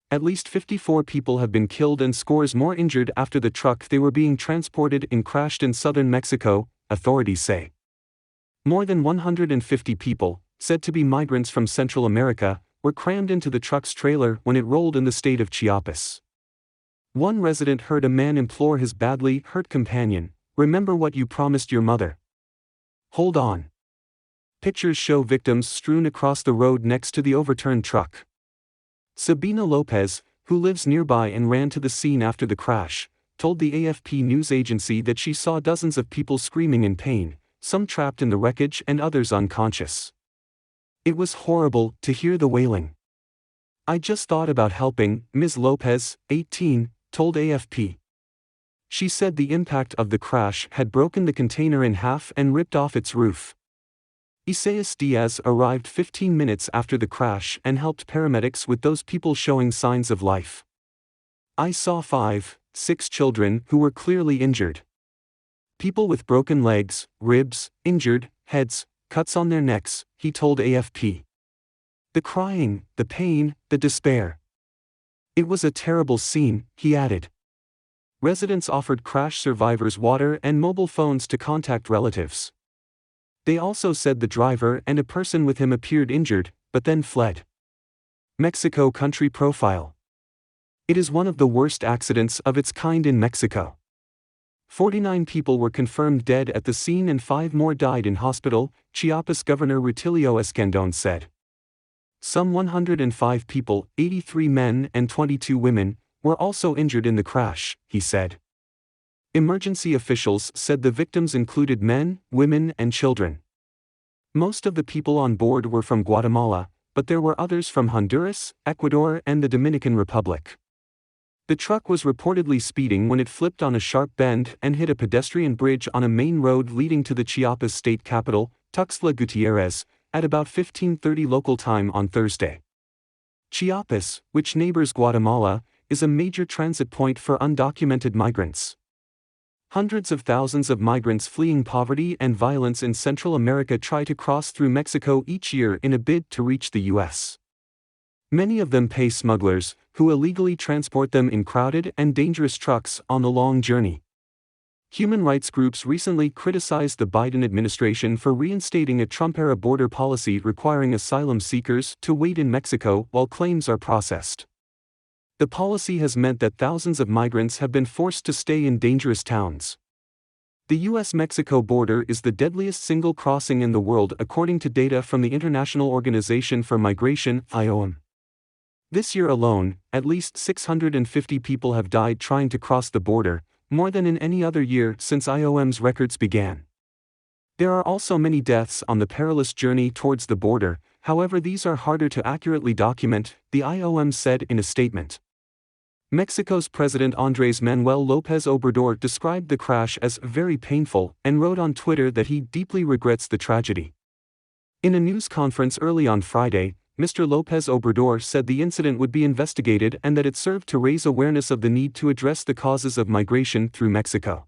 At least 54 people have been killed and scores more injured after the truck they were being transported in crashed in southern Mexico, authorities say. More than 150 people, said to be migrants from Central America, were crammed into the truck's trailer when it rolled in the state of Chiapas. One resident heard a man implore his badly hurt companion, "Remember what you promised your mother. Hold on." Pictures show victims strewn across the road next to the overturned truck. Sabina Lopez, who lives nearby and ran to the scene after the crash, told the AFP news agency that she saw dozens of people screaming in pain, some trapped in the wreckage and others unconscious. "It was horrible to hear the wailing. I just thought about helping," Ms. Lopez, 18, told AFP. She said the impact of the crash had broken the container in half and ripped off its roof. Isaias Diaz arrived 15 minutes after the crash and helped paramedics with those people showing signs of life. "I saw 6 children who were clearly injured. People with broken legs, ribs, injured heads, cuts on their necks," he told AFP. "The crying, the pain, the despair. It was a terrible scene," he added. Residents offered crash survivors water and mobile phones to contact relatives. They also said the driver and a person with him appeared injured, but then fled. Mexico country profile. It is one of the worst accidents of its kind in Mexico. 49 people were confirmed dead at the scene and 5 more died in hospital, Chiapas Governor Rutilio Escandón said. Some 105 people, 83 men and 22 women, were also injured in the crash, he said. Emergency officials said the victims included men, women, and children. Most of the people on board were from Guatemala, but there were others from Honduras, Ecuador, and the Dominican Republic. The truck was reportedly speeding when it flipped on a sharp bend and hit a pedestrian bridge on a main road leading to the Chiapas state capital, Tuxtla Gutiérrez, at about 15:30 local time on Thursday. Chiapas, which neighbors Guatemala, is a major transit point for undocumented migrants. Hundreds of thousands of migrants fleeing poverty and violence in Central America try to cross through Mexico each year in a bid to reach the U.S. Many of them pay smugglers, who illegally transport them in crowded and dangerous trucks on the long journey. Human rights groups recently criticized the Biden administration for reinstating a Trump-era border policy requiring asylum seekers to wait in Mexico while claims are processed. The policy has meant that thousands of migrants have been forced to stay in dangerous towns. The U.S.-Mexico border is the deadliest single crossing in the world according to data from the International Organization for Migration, IOM. This year alone, at least 650 people have died trying to cross the border, more than in any other year since IOM's records began. There are also many deaths on the perilous journey towards the border, however these are harder to accurately document, the IOM said in a statement. Mexico's President Andrés Manuel López Obrador described the crash as very painful and wrote on Twitter that he deeply regrets the tragedy. In a news conference early on Friday, Mr. López Obrador said the incident would be investigated and that it served to raise awareness of the need to address the causes of migration through Mexico.